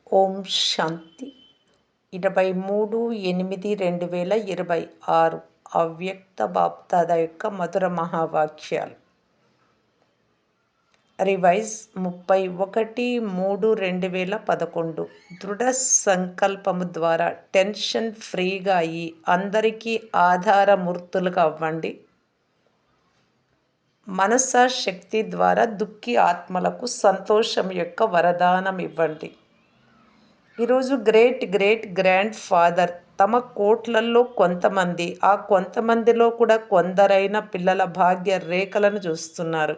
ఓం శాంతి 23/8/2026 అవ్యక్త బాప్దాద యొక్క మధుర మహావాక్యాలు. రివైజ్ 31/3/2011. దృఢ సంకల్పము ద్వారా టెన్షన్ ఫ్రీగా అయ్యి అందరికీ ఆధారమూర్తులుగా అవ్వండి. మనసా శక్తి ద్వారా దుఃఖి ఆత్మలకు సంతోషం యొక్క వరదానం ఇవ్వండి. ఈరోజు గ్రేట్ గ్రాండ్ ఫాదర్ తమ కోట్లల్లో కొంతమంది, ఆ కొంతమందిలో కూడా కొందరైన పిల్లల భాగ్య రేఖలను చూస్తున్నారు.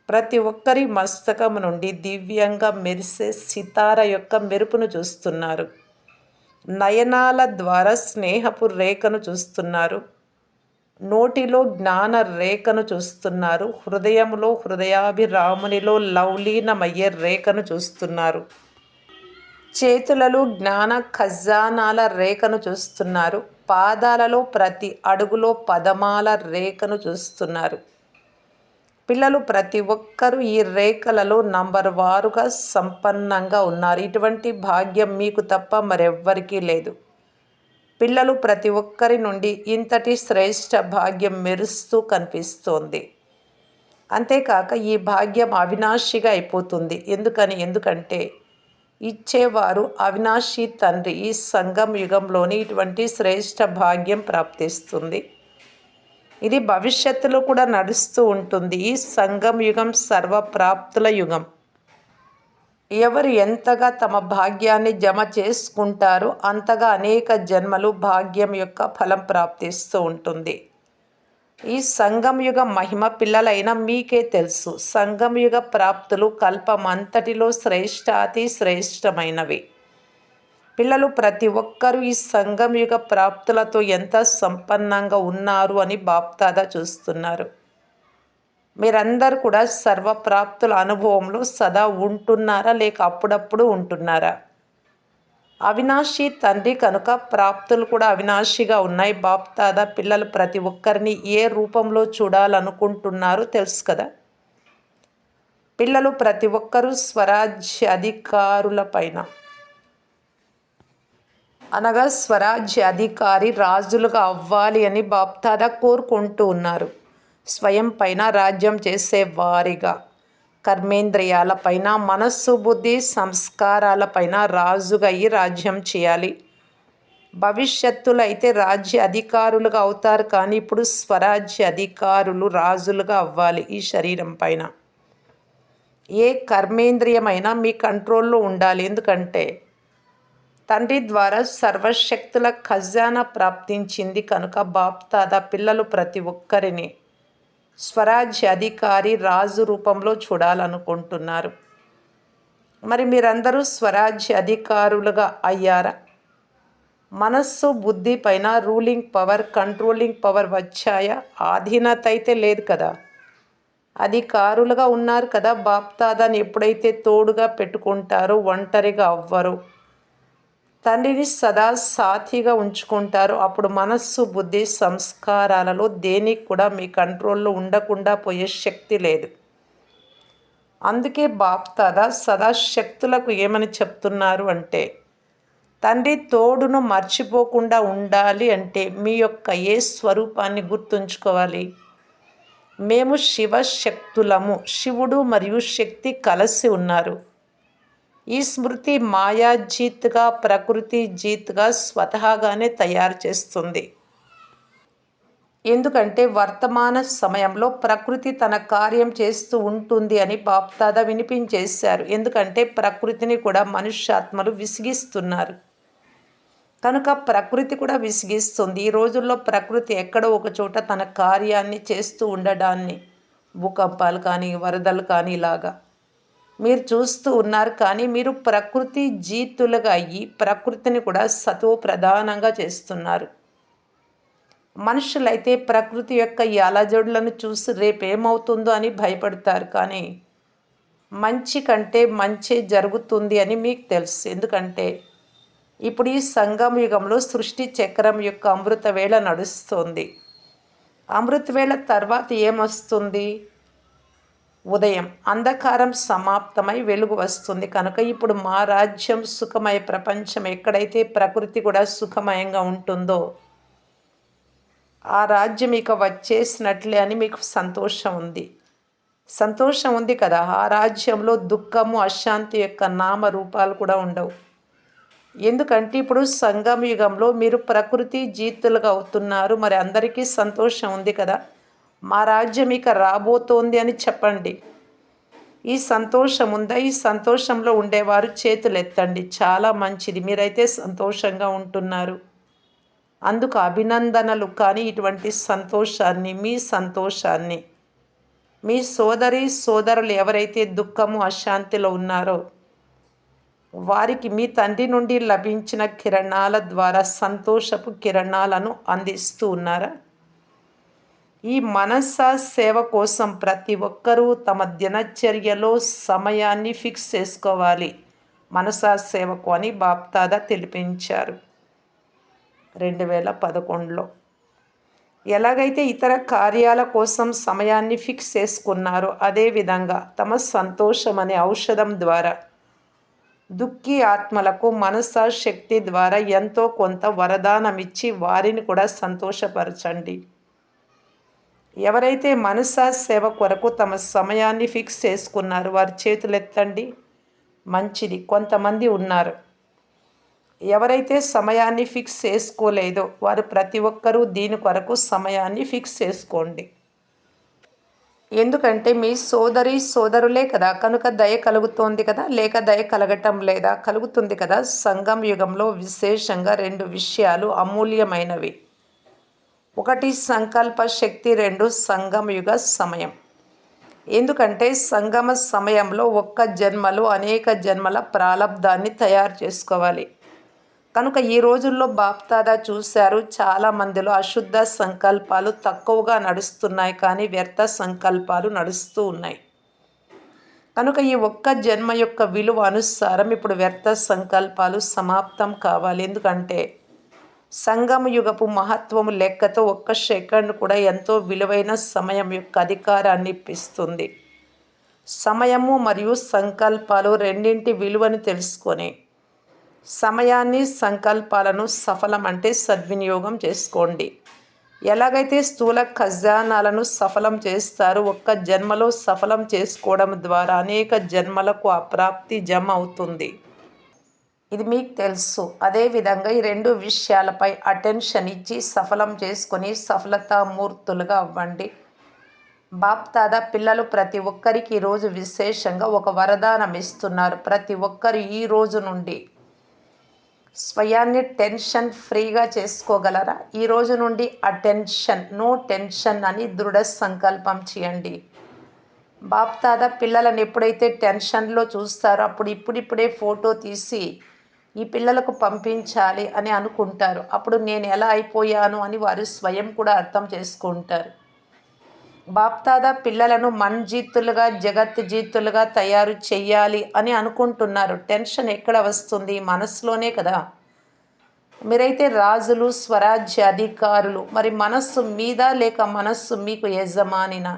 ప్రతి ఒక్కరి మస్తకం నుండి దివ్యంగా మెరిసే సితార యొక్క మెరుపును చూస్తున్నారు. నయనాల ద్వారా స్నేహపు రేఖను చూస్తున్నారు. నోటిలో జ్ఞాన రేఖను చూస్తున్నారు. హృదయంలో హృదయాభిరామునిలో లవలీనమయ్యే రేఖను చూస్తున్నారు. చేతులలో జ్ఞాన ఖజానాల రేఖను చూస్తున్నారు. పాదాలలో ప్రతి అడుగులో పదమాల రేఖను చూస్తున్నారు. పిల్లలు ప్రతి ఒక్కరూ ఈ రేఖలలో నంబర్ వారుగా సంపన్నంగా ఉన్నారు. ఇటువంటి భాగ్యం మీకు తప్ప మరెవ్వరికీ లేదు. పిల్లలు ప్రతి ఒక్కరి నుండి ఇంతటి శ్రేష్ఠ భాగ్యం మెరుస్తూ కనిపిస్తోంది. అంతేకాక ఈ భాగ్యం అవినాశిగా అయిపోతుంది. ఎందుకంటే ఇచ్చేవారు అవినాశి తండ్రి. ఈ సంగం యుగంలోని ఇటువంటి శ్రేష్ఠ భాగ్యం ప్రాప్తిస్తుంది. ఇది భవిష్యత్తులో కూడా నడుస్తూ ఉంటుంది. ఈ సంగం యుగం సర్వప్రాప్తుల యుగం. ఎవరు ఎంతగా తమ భాగ్యాన్ని జమ చేసుకుంటారో అంతగా అనేక జన్మలు భాగ్యం యొక్క ఫలం ప్రాప్తిస్తూ ఉంటుంది. ఈ సంగంయుగ మహిమ పిల్లలైన మీకే తెలుసు. సంగంయుగ ప్రాప్తులు కల్పమంతటిలో శ్రేష్ఠాతి శ్రేష్టమైనవి. పిల్లలు ప్రతి ఒక్కరూ ఈ సంగంయుగ ప్రాప్తులతో ఎంత సంపన్నంగా ఉన్నారు అని బాప్దాదా చూస్తున్నారు. మీరందరూ కూడా సర్వప్రాప్తుల అనుభవంలో సదా ఉంటున్నారా, లేక అప్పుడప్పుడు ఉంటున్నారా? అవినాశి తండ్రి కనుక ప్రాప్తులు కూడా అవినాశిగా ఉన్నాయి. బాప్దాదా పిల్లలు ప్రతి ఒక్కరిని ఏ రూపంలో చూడాలనుకుంటున్నారో తెలుసు కదా. పిల్లలు ప్రతి ఒక్కరూ స్వరాజ్య అధికారుల పైన అనగా స్వరాజ్య అధికారి రాజులుగా అవ్వాలి అని బాప్దాదా కోరుకుంటూ ఉన్నారు. స్వయం పైన రాజ్యం చేసే వారిగా, కర్మేంద్రియాలపైన, మనస్సు బుద్ధి సంస్కారాలపైన రాజుగా అయ్యి రాజ్యం చేయాలి. భవిష్యత్తులో అయితే రాజ్య అధికారులుగా అవుతారు, కానీ ఇప్పుడు స్వరాజ్య అధికారులు రాజులుగా అవ్వాలి. ఈ శరీరం పైన ఏ కర్మేంద్రియమైనా మీ కంట్రోల్లో ఉండాలి. ఎందుకంటే తండ్రి ద్వారా సర్వశక్తుల ఖజానా ప్రాప్తించింది కనుక బాప్దాదా పిల్లలు ప్రతి ఒక్కరిని స్వరాజ్య అధికారి రాజు రూపంలో చూడాలనుకుంటున్నారు. మరి మీరందరూ స్వరాజ్య అధికారులుగా అయ్యారా? మనస్సు బుద్ధి పైన రూలింగ్ పవర్, కంట్రోలింగ్ పవర్ వచ్చాయా? ఆధీనత అయితే లేదు కదా. అధికారులుగా ఉన్నారు కదా. బాప్దాదాని ఎప్పుడైతే తోడుగా పెట్టుకుంటారో ఒంటరిగా అవ్వరు, తండ్రిని సదా సాథిగా ఉంచుకుంటారు, అప్పుడు మనస్సు బుద్ధి సంస్కారాలలో దేనికి కూడా మీ కంట్రోల్లో ఉండకుండా పోయే శక్తి లేదు. అందుకే బాప్దాదా సదా శక్తులకు ఏమని చెప్తున్నారు అంటే, తండ్రి తోడును మర్చిపోకుండా ఉండాలి అంటే మీ యొక్క ఏ స్వరూపాన్ని గుర్తుంచుకోవాలి? మేము శివశక్తులము. శివుడు మరియు శక్తి కలిసి ఉన్నారు. ఈ స్మృతి మాయాజీత్గా, ప్రకృతి జీత్గా స్వతహాగానే తయారు చేస్తుంది. ఎందుకంటే వర్తమాన సమయంలో ప్రకృతి తన కార్యం చేస్తూ ఉంటుంది అని బాప్దాదా వినిపించేశారు. ఎందుకంటే ప్రకృతిని కూడా మనుష్యాత్మలు విసిగిస్తున్నారు కనుక ప్రకృతి కూడా విసిగిస్తుంది. ఈ రోజుల్లో ప్రకృతి ఎక్కడో ఒక చోట తన కార్యాన్ని చేస్తూ ఉండడాన్ని, భూకంపాలు కానీ వరదలు కానీ ఇలాగా మీరు చూస్తూ ఉన్నారు. కానీ మీరు ప్రకృతి జీతులుగా అయ్యి ప్రకృతిని కూడా సతో ప్రధానంగా చేస్తున్నారు. మనుషులైతే ప్రకృతి యొక్క ఈ అలజడులను చూసి రేపేమవుతుందో అని భయపడతారు. కానీ మంచి కంటే మంచి జరుగుతుంది అని మీకు తెలుసు. ఎందుకంటే ఇప్పుడు ఈ సంగమ యుగంలో సృష్టి చక్రం యొక్క అమృత వేళ నడుస్తుంది. అమృత వేళ తర్వాత ఏమొస్తుంది? ఉదయం అంధకారం సమాప్తమై వెలుగు వస్తుంది కనుక ఇప్పుడు మా రాజ్యం సుఖమయ ప్రపంచం ఎక్కడైతే ప్రకృతి కూడా సుఖమయంగా ఉంటుందో ఆ రాజ్యం ఇక వచ్చేసినట్లే అని మీకు సంతోషం ఉంది కదా. ఆ రాజ్యంలో దుఃఖము అశాంతి యొక్క నామరూపాలు కూడా ఉండవు. ఎందుకంటే ఇప్పుడు సంగమ యుగంలో మీరు ప్రకృతి జీతులుగా అవుతున్నారు. మరి అందరికీ సంతోషం ఉంది కదా. మా రాజ్యం ఇక రాబోతోంది అని చెప్పండి. ఈ సంతోషం ఉందా? ఈ సంతోషంలో ఉండేవారు చేతులు ఎత్తండి. చాలా మంచిది, మీరైతే సంతోషంగా ఉంటున్నారు, అందుకు అభినందనలు. కానీ ఇటువంటి సంతోషాన్ని, మీ సంతోషాన్ని మీ సోదరులు ఎవరైతే దుఃఖము అశాంతిలో ఉన్నారో వారికి మీ తండ్రి నుండి లభించిన కిరణాల ద్వారా సంతోషపు కిరణాలను అందిస్తూ ఉన్నారా? ఈ మనస సేవ కోసం ప్రతి ఒక్కరూ తమ దినచర్యలో సమయాన్ని ఫిక్స్ చేసుకోవాలి. మనసా సేవకు అని బాప్దాదా తెలిపించారు 2011లో. ఎలాగైతే ఇతర కార్యాల కోసం సమయాన్ని ఫిక్స్ చేసుకున్నారో అదేవిధంగా తమ సంతోషం అనే ఔషధం ద్వారా దుఃఖీ ఆత్మలకు మనసా శక్తి ద్వారా ఎంతో కొంత వరదానమిచ్చి వారిని కూడా సంతోషపరచండి. ఎవరైతే మనసా సేవ కొరకు తమ సమయాన్ని ఫిక్స్ చేసుకున్నారు వారి చేతులెత్తండి. మంచిది, కొంతమంది ఉన్నారు. ఎవరైతే సమయాన్ని ఫిక్స్ చేసుకోలేదో వారు ప్రతి ఒక్కరూ దీని కొరకు సమయాన్ని ఫిక్స్ చేసుకోండి. ఎందుకంటే మీ సోదరులే కదా, కనుక దయ కలుగుతోంది కదా, లేక దయ కలగటం లేదా? కలుగుతుంది కదా. సంగం యుగంలో విశేషంగా 2 విషయాలు అమూల్యమైనవి. 1 సంకల్ప శక్తి, 2 సంగమ యుగ సమయం. ఎందుకంటే సంగమ సమయంలో ఒక్క జన్మలో అనేక జన్మల ప్రాలబ్ధాన్ని తయారు చేసుకోవాలి. కనుక ఈ రోజుల్లో బాప్దాదా చూశారు, చాలా మందిలో అశుద్ధ సంకల్పాలు తక్కువగా నడుస్తున్నాయి, కానీ వ్యర్థ సంకల్పాలు నడుస్తూ ఉన్నాయి. కనుక ఈ ఒక్క జన్మ యొక్క విలువ అనుసారం ఇప్పుడు వ్యర్థ సంకల్పాలు సమాప్తం కావాలి. ఎందుకంటే సంగమ యుగపు మహత్వము లెక్కతో 1 సెకండ్ కూడా ఎంతో విలువైన సమయం యొక్క అధికారాన్ని ఇప్పిస్తుంది. సమయము మరియు సంకల్పాలు రెండింటి విలువను తెలుసుకొని సమయాన్ని, సంకల్పాలను సఫలం అంటే సద్వినియోగం చేసుకోండి. ఎలాగైతే స్థూల ఖజానాలను సఫలం చేస్తారు, ఒక్క జన్మలో సఫలం చేసుకోవడం ద్వారా అనేక జన్మలకు ఆ ప్రాప్తి జమ అవుతుంది. ఇది మీకు తెలుసు. అదేవిధంగా ఈ 2 విషయాలపై అటెన్షన్ ఇచ్చి సఫలం చేసుకొని సఫలతామూర్తులుగా అవ్వండి. బాప్దాదా పిల్లలు ప్రతి ఒక్కరికి ఈరోజు విశేషంగా ఒక వరదానం ఇస్తున్నారు. ప్రతి ఒక్కరు ఈ రోజు నుండి స్వయాన్ని టెన్షన్ ఫ్రీగా చేసుకోగలరా? ఈ రోజు నుండి అటెన్షన్, నో టెన్షన్ అని దృఢ సంకల్పం చేయండి. బాప్దాదా పిల్లలను ఎప్పుడైతే టెన్షన్లో చూస్తారో అప్పుడు ఇప్పుడిప్పుడే ఫోటో తీసి ఈ పిల్లలకు పంపించాలి అని అనుకుంటారు. అప్పుడు నేను ఎలా అయిపోయాను అని వారు స్వయం కూడా అర్థం చేసుకుంటారు. బాప్దాదా పిల్లలను మన్జీతులుగా, జగత్ జీతులుగా తయారు చెయ్యాలి అని అనుకుంటున్నారు. టెన్షన్ ఎక్కడ వస్తుంది? మనసులోనే కదా. మీరైతే రాజులు, స్వరాజ్య అధికారులు. మరి మనస్సు మీద లేక మనస్సు మీకు యజమానినా?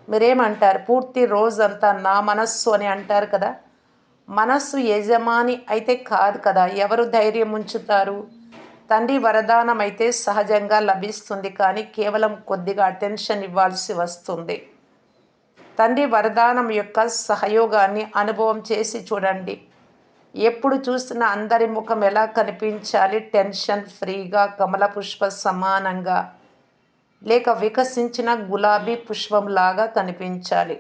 మీరేమంటారు? పూర్తి రోజంతా నా మనస్సు అని అంటారు కదా. మనస్సు యజమాని అయితే కాదు కదా. ఎవరు ధైర్యం ఉంచుతారు? తండ్రి వరదానం అయితే సహజంగా లభిస్తుంది, కానీ కేవలం కొద్దిగా అటెన్షన్ ఇవ్వాల్సి వస్తుంది. తండ్రి వరదానం యొక్క సహయోగాన్ని అనుభవం చేసి చూడండి. ఎప్పుడు చూసినా అందరి ముఖం ఎలా కనిపించాలి? టెన్షన్ ఫ్రీగా, కమల పుష్ప సమానంగా, లేక వికసించిన గులాబీ పుష్పంలాగా కనిపించాలి.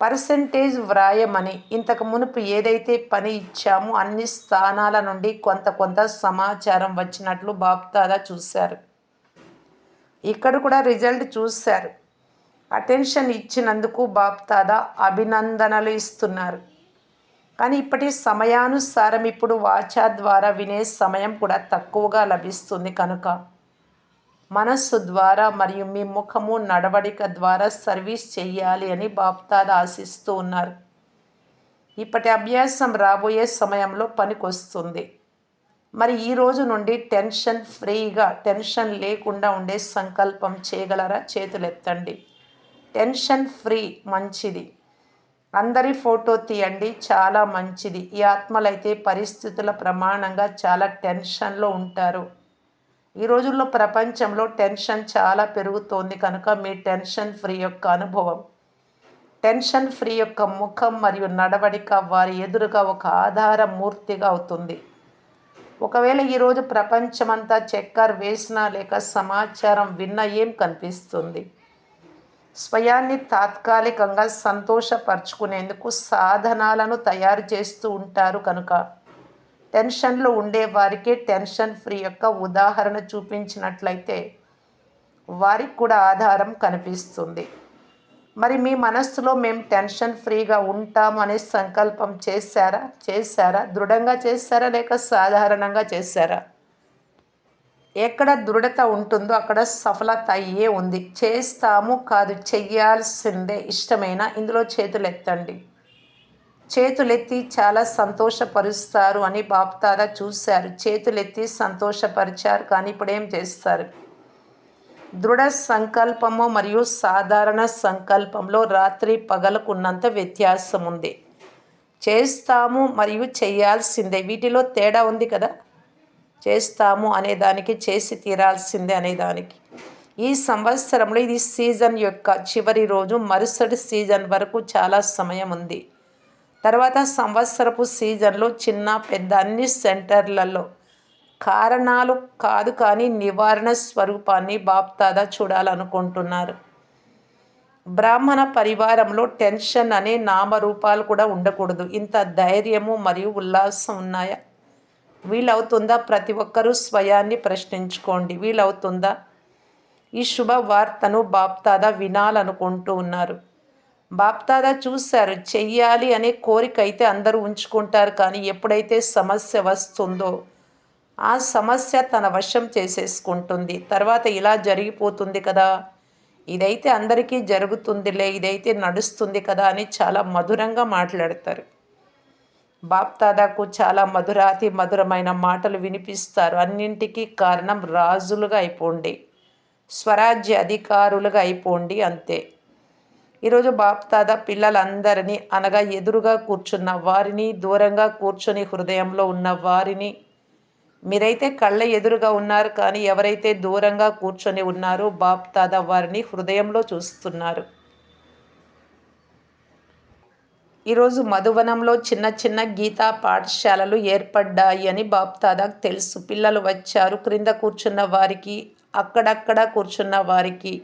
పర్సెంటేజ్ వ్రాయమని ఇంతకు మునుపు ఏదైతే పని ఇచ్చామో అన్ని స్థానాల నుండి కొంత సమాచారం వచ్చినట్లు బాప్దాదా చూశారు. ఇక్కడ కూడా రిజల్ట్ చూశారు. అటెన్షన్ ఇచ్చినందుకు బాప్దాదా అభినందనలు ఇస్తున్నారు. కానీ ఇప్పటి సమయానుసారం ఇప్పుడు వాచా ద్వారా వినే సమయం కూడా తక్కువగా లభిస్తుంది. కనుక మనస్సు ద్వారా మరియు మీ ముఖము, నడవడిక ద్వారా సర్వీస్ చెయ్యాలి అని బాప్దాదా ఆశిస్తూ ఉన్నారు. ఇప్పటి అభ్యాసం రాబోయే సమయంలో పనికొస్తుంది. మరి ఈ రోజు నుండి టెన్షన్ ఫ్రీగా, టెన్షన్ లేకుండా ఉండే సంకల్పం చేయగలరా? చేతులెత్తండి. టెన్షన్ ఫ్రీ మంచిది. అందరి ఫోటో తీయండి చాలా మంచిది. ఈ ఆత్మలైతే పరిస్థితుల ప్రమాణంగా చాలా టెన్షన్‌లో ఉంటారు. ఈ రోజుల్లో ప్రపంచంలో టెన్షన్ చాలా పెరుగుతోంది కనుక మీ టెన్షన్ ఫ్రీ యొక్క అనుభవం, టెన్షన్ ఫ్రీ యొక్క ముఖం మరియు నడవడిక వారి ఎదురుగా ఒక ఆధార మూర్తిగా అవుతుంది. ఒకవేళ ఈరోజు ప్రపంచమంతా చక్కర్ వేసినా లేక సమాచారం విన్నా ఏం కనిపిస్తుంది? స్వయాన్ని తాత్కాలికంగా సంతోషపరుచుకునేందుకు సాధనాలను తయారు చేస్తూ ఉంటారు కనుక టెన్షన్లో ఉండే వారికి టెన్షన్ ఫ్రీ యొక్క ఉదాహరణ చూపించినట్లయితే వారికి కూడా ఆధారం కనిపిస్తుంది. మరి మీ మనస్సులో మేము టెన్షన్ ఫ్రీగా ఉంటాం అనే సంకల్పం చేశారా? దృఢంగా చేశారా లేక సాధారణంగా చేశారా? ఎక్కడ దృఢత ఉంటుందో అక్కడ సఫలత అయ్యే ఉంది. చేస్తాము కాదు, చెయ్యాల్సిందే. ఇష్టమైన ఇందులో చేతులెత్తండి. చేతులెత్తి చాలా సంతోషపరుస్తారు అని బాప్దాదా చూశారు. చేతులెత్తి సంతోషపరిచారు, కానీ ఇప్పుడేం చేస్తారు? దృఢ సంకల్పము మరియు సాధారణ సంకల్పంలో రాత్రి పగలకున్నంత వ్యత్యాసం ఉంది. చేస్తాము మరియు చేయాల్సిందే, వీటిలో తేడా ఉంది కదా. చేస్తాము అనేదానికి, చేసి తీరాల్సిందే అనేదానికి. ఈ సంవత్సరంలో ఇది సీజన్ యొక్క చివరి రోజు. మరుసటి సీజన్ వరకు చాలా సమయం ఉంది. తర్వాత సంవత్సరపు సీజన్లో చిన్న పెద్ద అన్ని సెంటర్లలో కారణాలు కాదు కానీ నివారణ స్వరూపాన్ని బాప్దాదా చూడాలనుకుంటున్నారు. బ్రాహ్మణ పరివారంలో టెన్షన్ అనే నామరూపాలు కూడా ఉండకూడదు. ఇంత ధైర్యము మరియు ఉల్లాసం ఉన్నాయా? వీలవుతుందా? ప్రతి ఒక్కరూ స్వయాన్ని ప్రశ్నించుకోండి. వీలవుతుందా? ఈ శుభవార్తను బాప్దాదా వినాలనుకుంటూ ఉన్నారు. బాప్దాదా చూశారు, చెయ్యాలి అనే కోరిక అయితే అందరూ ఉంచుకుంటారు, కానీ ఎప్పుడైతే సమస్య వస్తుందో ఆ సమస్య తన వశం చేసేసుకుంటుంది. తర్వాత ఇలా జరిగిపోతుంది కదా, ఇదైతే అందరికీ జరుగుతుందిలే, ఇదైతే నడుస్తుంది కదా అని చాలా మధురంగా మాట్లాడతారు. బాప్దాదాకు చాలా మధురాతి మధురమైన మాటలు వినిపిస్తారు. అన్నింటికీ కారణం రాజులుగా అయిపోండి, స్వరాజ్య అధికారులుగా అయిపోండి, అంతే. ఈరోజు బాప్దాదా పిల్లలందరినీ, అనగా ఎదురుగా కూర్చున్న వారిని, దూరంగా కూర్చొని హృదయంలో ఉన్న వారిని, మీరైతే కళ్ళ ఎదురుగా ఉన్నారు కానీ ఎవరైతే దూరంగా కూర్చొని ఉన్నారో బాప్దాదా వారిని హృదయంలో చూస్తున్నారు. ఈరోజు మధువనంలో చిన్న చిన్న గీతా పాఠశాలలు ఏర్పడ్డాయి అని బాప్దాదాకు తెలుసు. పిల్లలు వచ్చారు. క్రింద కూర్చున్న వారికి, అక్కడక్కడ కూర్చున్న వారికి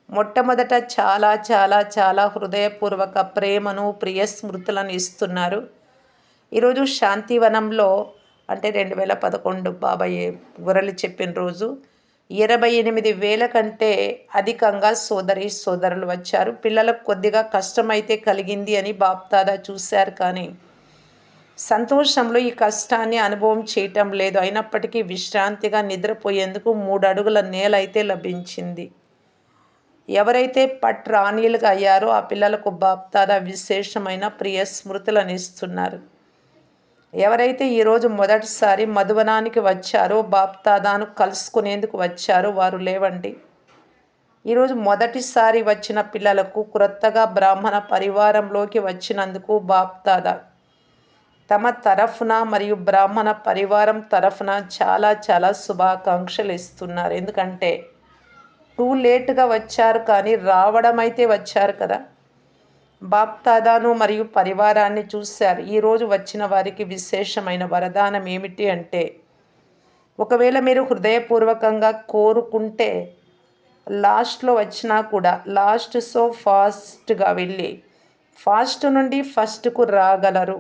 మొట్టమొదట చాలా చాలా చాలా హృదయపూర్వక ప్రేమను, ప్రియ స్మృతులను ఇస్తున్నారు. ఈరోజు శాంతివనంలో అంటే 2011 బాబాయ్ గురళి చెప్పిన రోజు 28,000 కంటే అధికంగా సోదరులు వచ్చారు. పిల్లలకు కొద్దిగా కష్టమైతే కలిగింది అని బాప్దాదా చూశారు, కానీ సంతోషంలో ఈ కష్టాన్ని అనుభవం చేయటం లేదు. అయినప్పటికీ విశ్రాంతిగా నిద్రపోయేందుకు 3 అడుగుల నేల అయితే లభించింది. ఎవరైతే పట్రాణీలుగా అయ్యారో ఆ పిల్లలకు బాప్దాదా విశేషమైన ప్రియ స్మృతులను ఇస్తున్నారు. ఎవరైతే ఈరోజు మొదటిసారి మధువనానికి వచ్చారో, బాప్దాదాను కలుసుకునేందుకు వచ్చారో వారు లేవండి. ఈరోజు మొదటిసారి వచ్చిన పిల్లలకు, క్రొత్తగా బ్రాహ్మణ పరివారంలోకి వచ్చినందుకు బాప్దాదా తమ తరఫున మరియు బ్రాహ్మణ పరివారం తరఫున చాలా చాలా శుభాకాంక్షలు ఇస్తున్నారు. ఎందుకంటే టూ లేట్గా వచ్చారు, కానీ రావడం అయితే వచ్చారు కదా. బాప్దాదాను మరియు పరివారాన్ని చూశారు. ఈరోజు వచ్చిన వారికి విశేషమైన వరదానం ఏమిటి అంటే, ఒకవేళ మీరు హృదయపూర్వకంగా కోరుకుంటే లాస్ట్లో వచ్చినా కూడా లాస్ట్ సో ఫాస్ట్గా వెళ్ళి ఫాస్ట్ నుండి ఫస్ట్కు రాగలరు.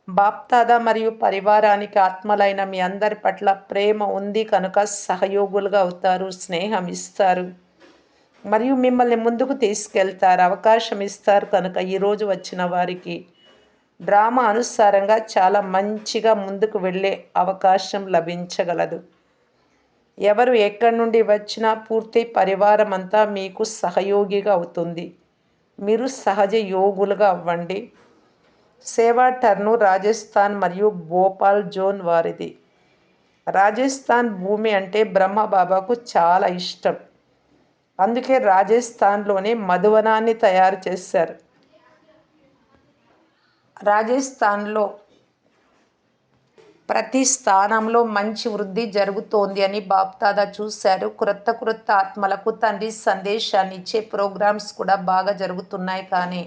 బాప్దాదా మరియు పరివారానికి ఆత్మలైన మీ అందరి పట్ల ప్రేమ ఉంది కనుక సహయోగులుగా అవుతారు, స్నేహం ఇస్తారు మరియు మిమ్మల్ని ముందుకు తీసుకెళ్తారు, అవకాశం ఇస్తారు. కనుక ఈరోజు వచ్చిన వారికి డ్రామా అనుసారంగా చాలా మంచిగా ముందుకు వెళ్ళే అవకాశం లభించగలదు. ఎవరు ఎక్కడి నుండి వచ్చినా పూర్తి పరివారం అంతా మీకు సహయోగిగా అవుతుంది. మీరు సహజ యోగులుగా అవ్వండి. సేవా టర్ను రాజస్థాన్ మరియు భోపాల్ జోన్ వారిది. రాజస్థాన్ భూమి అంటే బ్రహ్మబాబాకు చాలా ఇష్టం. అందుకే రాజస్థాన్లోనే మధువనాన్ని తయారు చేశారు. రాజస్థాన్లో ప్రతి స్థానంలో మంచి వృద్ధి జరుగుతోంది అని బాప్దాదా చూశారు. క్రొత్త క్రొత్త ఆత్మలకు తండ్రి సందేశాన్ని ఇచ్చే ప్రోగ్రామ్స్ కూడా బాగా జరుగుతున్నాయి. కానీ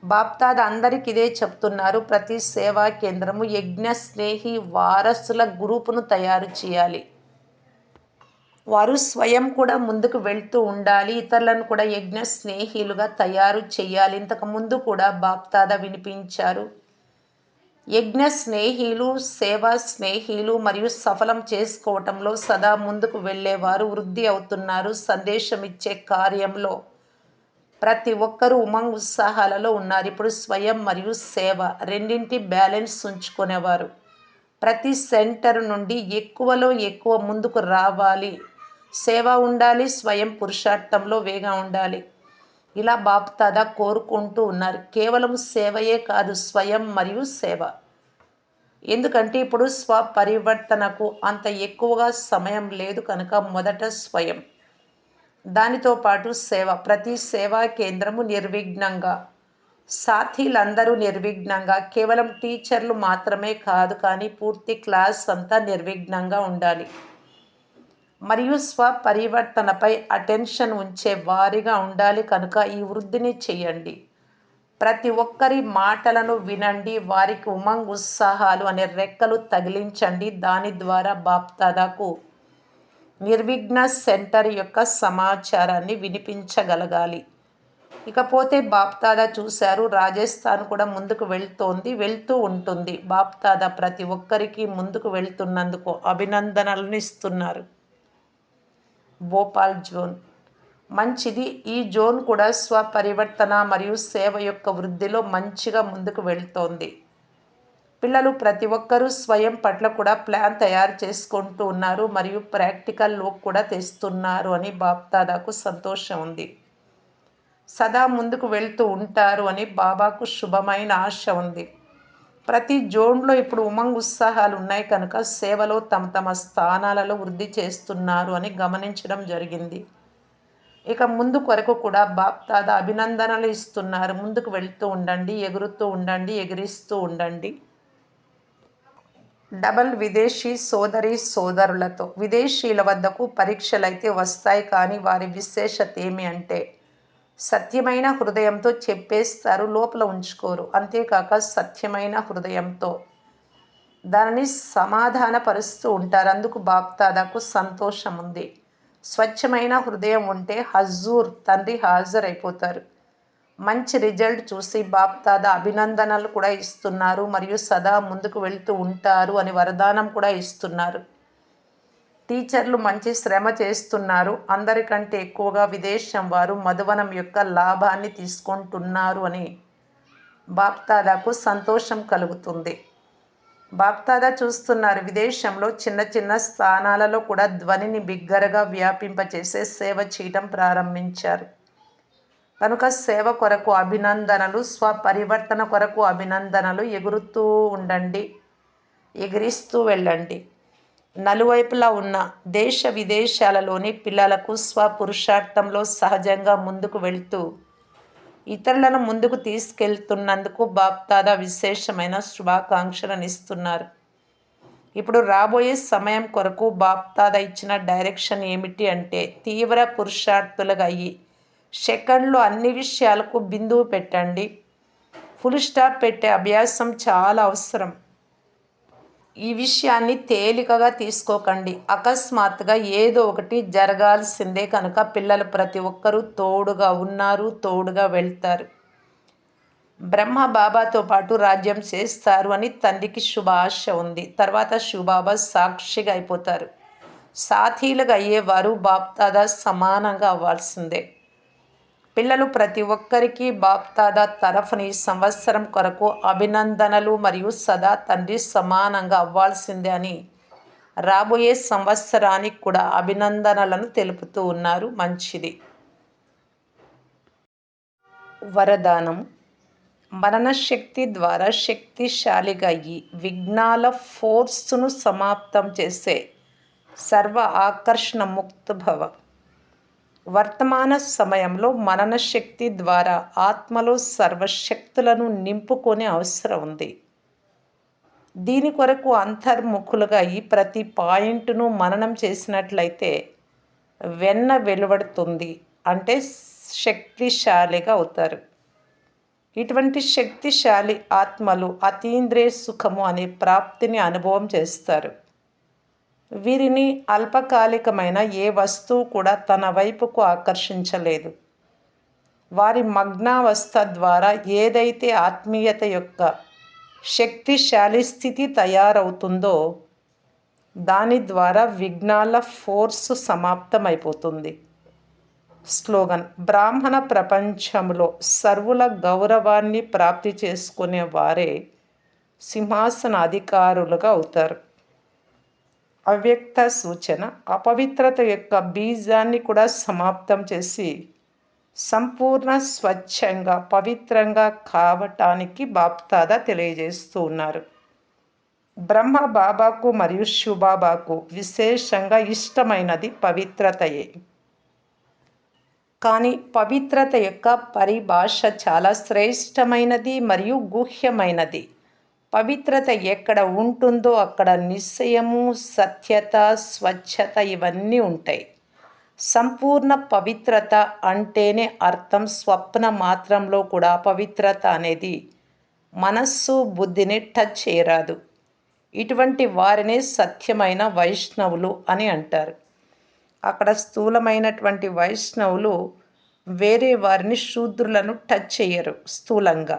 బాప్దాదా అందరికి ఇదే చెప్తున్నారు, ప్రతి సేవా కేంద్రము యజ్ఞ స్నేహి వారసుల గ్రూపును తయారు చేయాలి. వారు స్వయం కూడా ముందుకు వెళ్తూ ఉండాలి, ఇతరులను కూడా యజ్ఞ స్నేహిలుగా తయారు చేయాలి. ఇంతకుముందు కూడా బాప్దాదా వినిపించారు, యజ్ఞ స్నేహిలు, సేవా స్నేహిలు మరియు సఫలం చేసుకోవటంలో సదా ముందుకు వెళ్ళేవారు వృద్ధి అవుతున్నారు. సందేశం ఇచ్చే కార్యంలో ప్రతి ఒక్కరూ ఉమంగ్ ఉత్సాహాలలో ఉన్నారు. ఇప్పుడు స్వయం మరియు సేవ రెండింటి బ్యాలెన్స్ ఉంచుకునేవారు. ప్రతి సెంటర్ నుండి ఎక్కువలో ఎక్కువ ముందుకు రావాలి. సేవ ఉండాలి, స్వయం పురుషార్థంలో వేగా ఉండాలి. ఇలా బాప్దాదా కోరుకుంటూ ఉన్నారు. కేవలం సేవయే కాదు, స్వయం మరియు సేవ. ఎందుకంటే ఇప్పుడు స్వపరివర్తనకు అంత ఎక్కువగా సమయం లేదు కనుక మొదట స్వయం, దానితో పాటు సేవ. ప్రతి సేవా కేంద్రము నిర్విఘ్నంగా, సాథీలందరూ నిర్విఘ్నంగా, కేవలం టీచర్లు మాత్రమే కాదు కానీ పూర్తి క్లాస్ అంతా నిర్విఘ్నంగా ఉండాలి. మరియు స్వపరివర్తనపై అటెన్షన్ ఉంచే వారిగా ఉండాలి. కనుక ఈ వృద్ధిని చేయండి. ప్రతి ఒక్కరి మాటలను వినండి, వారికి ఉమంగ్ ఉత్సాహాలు అనే రెక్కలు తగిలించండి. దాని ద్వారా బాప్దాదాకు నిర్విఘ్న సెంటర్ యొక్క సమాచారాన్ని వినిపించగలగాలి. ఇకపోతే బాప్దాదా చూశారు, రాజస్థాన్ కూడా ముందుకు వెళ్తూ ఉంటుంది. బాప్దాదా ప్రతి ఒక్కరికి ముందుకు వెళ్తున్నందుకు అభినందనలను ఇస్తున్నారు. భోపాల్ జోన్ మంచిది. ఈ జోన్ కూడా స్వపరివర్తన మరియు సేవ యొక్క వృద్ధిలో మంచిగా ముందుకు వెళ్తోంది. పిల్లలు ప్రతి ఒక్కరూ స్వయం పట్ల కూడా ప్లాన్ తయారు చేసుకుంటూ ఉన్నారు మరియు ప్రాక్టికల్లో కూడా తెస్తున్నారు అని బాప్దాదాకు సంతోషం ఉంది. సదా ముందుకు వెళ్తూ ఉంటారు అని బాబాకు శుభమైన ఆశ ఉంది. ప్రతి జోన్లో ఇప్పుడు ఉమంగ్ ఉత్సాహాలు ఉన్నాయి కనుక సేవలో తమ తమ స్థానాలలో వృద్ధి చేస్తున్నారు అని గమనించడం జరిగింది. ఇక ముందు కొరకు కూడా బాప్దాదా అభినందనలు ఇస్తున్నారు. ముందుకు వెళ్తూ ఉండండి, ఎగురుతూ ఉండండి, ఎగిరిస్తూ ఉండండి. డబల్ విదేశీ సోదరి సోదరులతో విదేశీయుల వద్దకు పరీక్షలైతే వస్తాయి కానీ వారి విశేషత ఏమి అంటే సత్యమైన హృదయంతో చెప్పేస్తారు, లోపల ఉంచుకోరు. అంతేకాక సత్యమైన హృదయంతో దానిని సమాధానపరుస్తూ ఉంటారు. అందుకు బాప్దాదాకు సంతోషం ఉంది. స్వచ్ఛమైన హృదయం ఉంటే హజూర్ తండ్రి హాజరైపోతారు. మంచి రిజల్ట్ చూసి బాప్దాదా అభినందనలు కూడా ఇస్తున్నారు మరియు సదా ముందుకు వెళ్తూ ఉంటారు అని వరదానం కూడా ఇస్తున్నారు. టీచర్లు మంచి శ్రమ చేస్తున్నారు, అందరికంటే ఎక్కువగా విదేశం వారు మధువనం యొక్క లాభాన్ని తీసుకుంటున్నారు అని బాప్దాదాకు సంతోషం కలుగుతుంది. బాప్దాదా చూస్తున్నారు, విదేశంలో చిన్న చిన్న స్థానాలలో కూడా ధ్వనిని బిగ్గరగా వ్యాపింపచేసే సేవ చేయటం ప్రారంభించారు. కనుక సేవ కొరకు అభినందనలు, స్వపరివర్తన కొరకు అభినందనలు. ఎగురుతూ ఉండండి, ఎగిరిస్తూ వెళ్ళండి. నలువైపులా ఉన్న దేశ విదేశాలలోని పిల్లలకు స్వపురుషార్థంలో సహజంగా ముందుకు వెళ్తూ ఇతరులను ముందుకు తీసుకెళ్తున్నందుకు బాప్దాదా విశేషమైన శుభాకాంక్షలను ఇస్తున్నారు. ఇప్పుడు రాబోయే సమయం కొరకు బాప్దాదా ఇచ్చిన డైరెక్షన్ ఏమిటి అంటే తీవ్ర పురుషార్థులుగా అయ్యి సెకండ్లో అన్ని విషయాలకు బిందువు పెట్టండి. ఫుల్ స్టాప్ పెట్టే అభ్యాసం చాలా అవసరం. ఈ విషయాన్ని తేలికగా తీసుకోకండి. అకస్మాత్తుగా ఏదో ఒకటి జరగాల్సిందే కనుక పిల్లలు ప్రతి ఒక్కరూ తోడుగా ఉన్నారు, తోడుగా వెళ్తారు. బ్రహ్మ బాబాతో పాటు రాజ్యం చేస్తారు అని తండ్రికి శుభ ఆశ ఉంది. తర్వాత శివబాబా సాక్షిగా అయిపోతారు. సాథీలుగా అయ్యేవారు బాప్దాదా సమానంగా అవ్వాల్సిందే. పిల్లలు ప్రతి ఒక్కరికి బాప్దాదా తరఫున ఈ సంవత్సరం కొరకు అభినందనలు మరియు సదా తండ్రి సమానంగా అవ్వాల్సిందే అని రాబోయే సంవత్సరానికి కూడా అభినందనలను తెలుపుతూ ఉన్నారు. మంచిది. వరదానం మరణశక్తి ద్వారా శక్తిశాలిగా అయ్యి విఘ్నాల ఫోర్స్ను సమాప్తం చేసే సర్వ ఆకర్షణ ముక్త భవ. వర్తమాన సమయంలో మనన శక్తి ద్వారా ఆత్మలో సర్వశక్తులను నింపుకొనే అవసరం ఉంది. దీని కొరకు అంతర్ముఖులుగా ఈ ప్రతి పాయింట్ను మననం చేసినట్లయితే వెన్న వెలువడుతుంది. అంటే శక్తిశాలిగా అవుతారు. ఇటువంటి శక్తిశాలి ఆత్మలు అతీంద్రియ సుఖము అనే ప్రాప్తిని అనుభవం చేస్తారు. వీరిని అల్పకాలికమైన ఏ వస్తువు కూడా తన వైపుకు ఆకర్షించలేదు. వారి మగ్నావస్థ ద్వారా ఏదైతే ఆత్మీయత యొక్క శక్తిశాలి స్థితి తయారవుతుందో దాని ద్వారా విఘ్నాల ఫోర్సు సమాప్తమైపోతుంది. స్లోగన్: బ్రాహ్మణ ప్రపంచంలో సర్వుల గౌరవాన్ని ప్రాప్తి చేసుకునే వారే సింహాసన అధికారులుగా అవుతారు. అవ్యక్త సూచన: అపవిత్రత యొక్క బీజాన్ని కూడా సమాప్తం చేసి సంపూర్ణ స్వచ్ఛంగా పవిత్రంగా కావటానికి బాప్దాదా తెలియజేస్తూ ఉన్నారు. బ్రహ్మ బాబాకు మరియు శివబాబాకు విశేషంగా ఇష్టమైనది పవిత్రతయే. కానీ పవిత్రత యొక్క పరిభాష చాలా శ్రేష్టమైనది మరియు గుహ్యమైనది. పవిత్రత ఎక్కడ ఉంటుందో అక్కడ నిశ్చయము, సత్యత, స్వచ్ఛత ఇవన్నీ ఉంటాయి. సంపూర్ణ పవిత్రత అంటేనే అర్థం స్వప్న మాత్రంలో కూడా పవిత్రత అనేది మనస్సు, బుద్ధిని టచ్ చేయరాదు. ఇటువంటి వారినే సత్యమైన వైష్ణవులు అని అంటారు. అక్కడ స్థూలమైనటువంటి వైష్ణవులు వేరే వారిని శూద్రులను టచ్ చేయరు స్థూలంగా.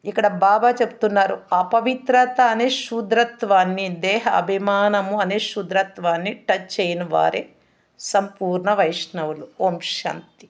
ఇక్కడ బాబా చెప్తున్నారు, అపవిత్రత అనే శూద్రత్వాన్ని, దేహ అభిమానము అనే శూద్రత్వాన్ని టచ్ చేయని వారే సంపూర్ణ వైష్ణవులు. ఓం శాంతి.